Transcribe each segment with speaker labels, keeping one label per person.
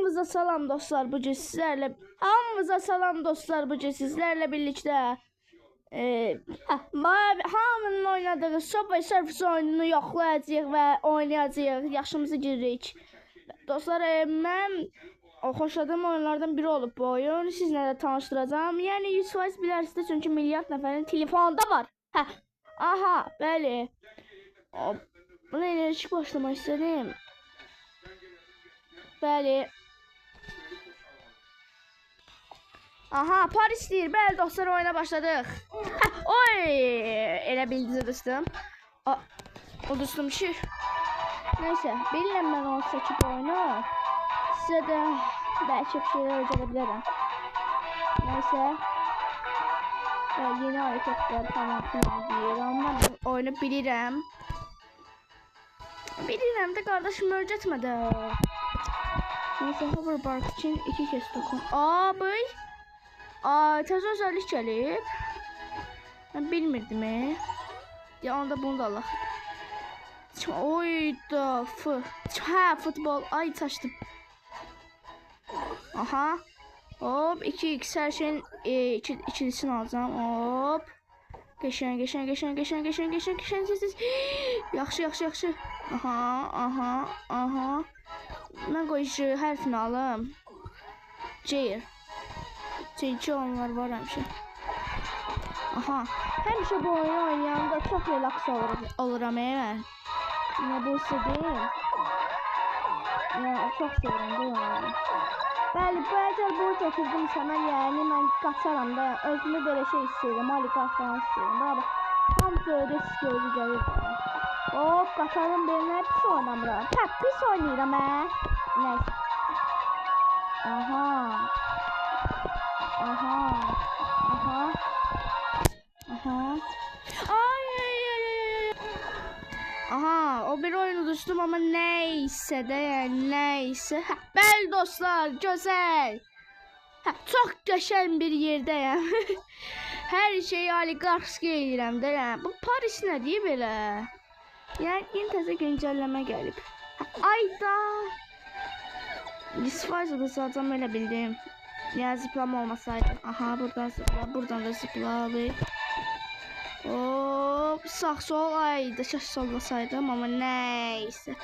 Speaker 1: Hamınıza salam dostlar, bu gün sizlerle birlikte hamının oynadığı Subway Surfers oyununu yoxlayacağıq və oynayacağıq, yaşımızı giririk. Dostlar, mən xoşladığım oyunlardan biri olub bu oyun, sizlə də tanışdıracağım. Yəni 100% bilərsiniz, çünki milyard nəfərin telefonunda var. Aha, bəli. Buna enerjik başlamaq istədim. Bəli. Aha, Paris deyir. Bəli dostlar, oyuna başladıq. Oy, elə bildiniz dostum. Udustum şir. Neyse, bilirəm mən onu çəkib oyunu. Sizə də bəlkə bir şeylər öyrədə bilərəm. Neyse. Yeni hareketler falan filan deyir. Amma ben oyunu bilirəm. Bilirəm də qardaşım öyrətmədi. Neyse, hoverboard için 2 kez dokun. Bıy. Tez özellik gəlib. Ben bilmirdim. Ya onda bunu da Allah. Oy da futbol. Ay saçtım. Aha. Hop 2x her şeyin ikilisini alacağım. Hop. Geçen. Yaxşı. Aha. Ben qoyucu hərfini alım. C2 onlar var həmişə. Aha. Həmişə bu oyunu oynayanda çox relax oluram mən. Yine bu istəyim. Çox sevirəm bu oyunu. Bəli, əgər bu çəkildimsə mən yəni mən qaçaram da özümü belə şey istəyirəm, oliqarx falan istəyirəm. Bax, hamısı risk gözü gəlir bana. Hop, qaçalım benimlə pis oynamıram. Pis oynayıram Neyse. Aha. Aha, o bir oyunu düştüm ama neyse de yani neyse. Bəli dostlar, güzel. Çok qəşəng bir yerdəyəm. Her şeyi oliqarx edirəm də yəni. Bu Paris nə deyir belə? Yəni yeni təzə güncəlləmə gəlib. Ayda. Disfayzı da zaten elə bildim. Ya zıplama olmasaydı. Aha, buradan zıpla, buradan da zıpla. Hop, sağ sol, ayda şaş sollasaydım ama neyse.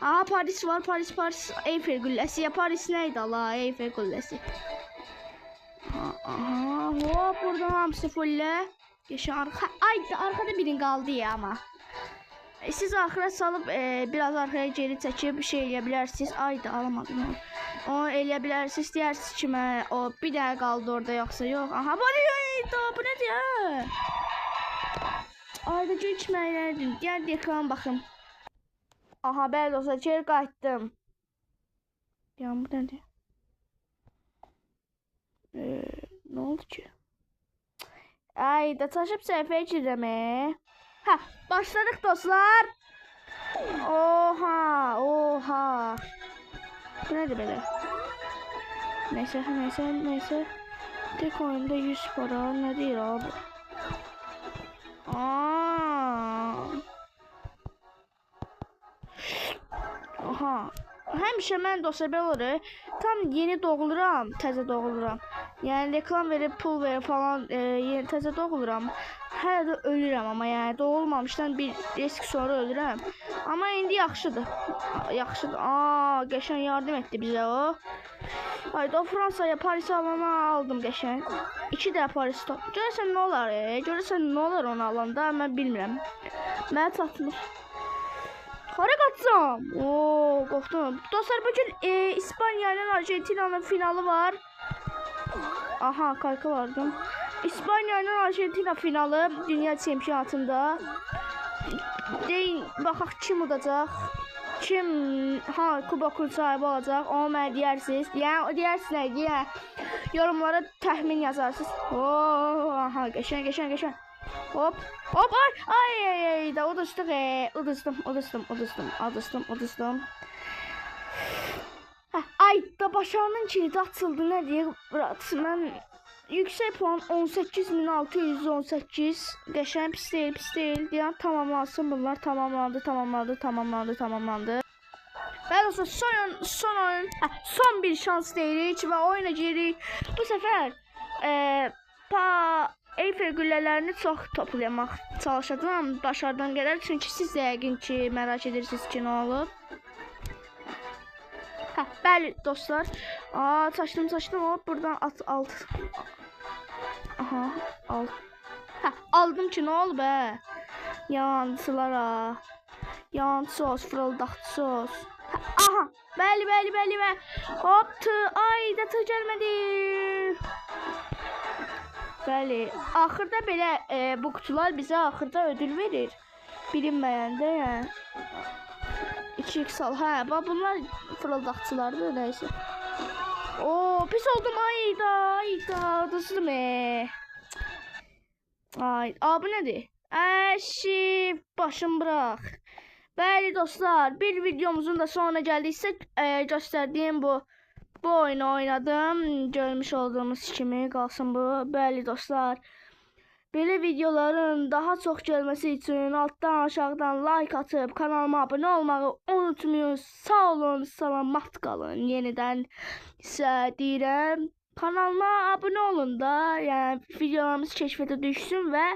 Speaker 1: Aha, Paris var, Paris. Eyfel Kulesi. Ya Paris neydi Allah? Eyfel Kulesi. Aha, hop, buradan hamısı fulle. Yaşa ayda arkada birin kaldı ya ama. Siz arkaya salıp biraz arkaya geri çəkib bir şey eləyə Ayda alamadım onu. O eləyə deyirsiniz ki, o bir dənə qaldı orada yoxsa yox. Aha, bu nə deyir? Ayda geçməyərdim. Gəl ekran baxım. Aha, bəli olsa geri qayıtdım. Yəni bu nədir? Nə oldu ki? Ayda taşıb səhvəyə girəm. Başladık dostlar. Oha. Bu nedir böyle? Neyse. Tek oyunda 100 para ne değil abi. Aha. Həmişə mən dostlar belə olur. Tam yeni doğuluram, təzə doğuluram. Yəni reklam verib pul verib falan yeni təzə doğuluram. Hələ də ölürəm amma yəni doğulmamışdan bir risk sonra ölürəm. Amma indi yaxşıdır. Qəşəng yardım etdi bizə o. Hayda, Fransaya, Paris'e aldım qəşəng. 2 də Paris top. Görəsən nə olar? Görəsən nə olar onu alanda mən bilmirəm. Mənə çatmır. Hara qaçsam? Qorxdum. Dostlar, bugün İspanya ilə Argentina'nın finalı var. Aha, kayka vardım. İspanya ile Argentina finalı dünya çempionatında. Deyin baxaq kim udacaq? Kim kubokun sahibi olacaq? Onu mənə deyirsiniz. Yəni deyirsiniz ki, yorumlara təxmin yazarsınız. Aha, qəşəng. Hop, ay da udustum. Ay da başarının kilidi açıldı, ne diye mən yüksek puan 18.618 qəşəng pis deyil deyən tamamlansın bunlar tamamlandı. Bəli dostlar, son bir şans deyirik və oyuna giririk. Bu səfər Eyfel güllələrini çox toplamaq çalışacağam başardan qədər. Çünki siz də yəqin ki, merak edirsiniz ki, nə olub. Bəli dostlar. Çaşdım. Hop, buradan alt. Aha, alt. Aldım ki, nə olub Yancılara. Yancı sos, fırıldaqçı sos. Aha, bəli. Hop, ay da tığ gəlmədi. Bəli, axırda belə bu qutular bizə axırda ödül verir. Bilinməyəndə, yəni. 2x al. Bax bunlar fırıldaqçılardır, nəysə. Pis oldum, ayda, dostum. Bu nədir? Başım bırak. Bəli dostlar, bir videomuzun da sonuna gəldiksə, göstərdiyim bu oyunu oynadım. Görmüş olduğumuz kimi qalsın bu. Bəli dostlar, belə videoların daha çox gəlməsi üçün altdan aşağıdan like atıb kanalıma abunə olmağı unutmayın. Sağ olun, salamat qalın. Yenidən sizə deyirəm, kanalıma abunə olun da, yəni videolarımız keşfətə düşsün və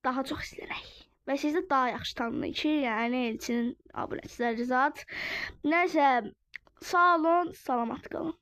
Speaker 1: daha çox izləyək. Və siz də daha yaxşı tanıyın ki, yəni Elçinin abunəçiləri zat. Nəysə, sağ olun, salamat qalın.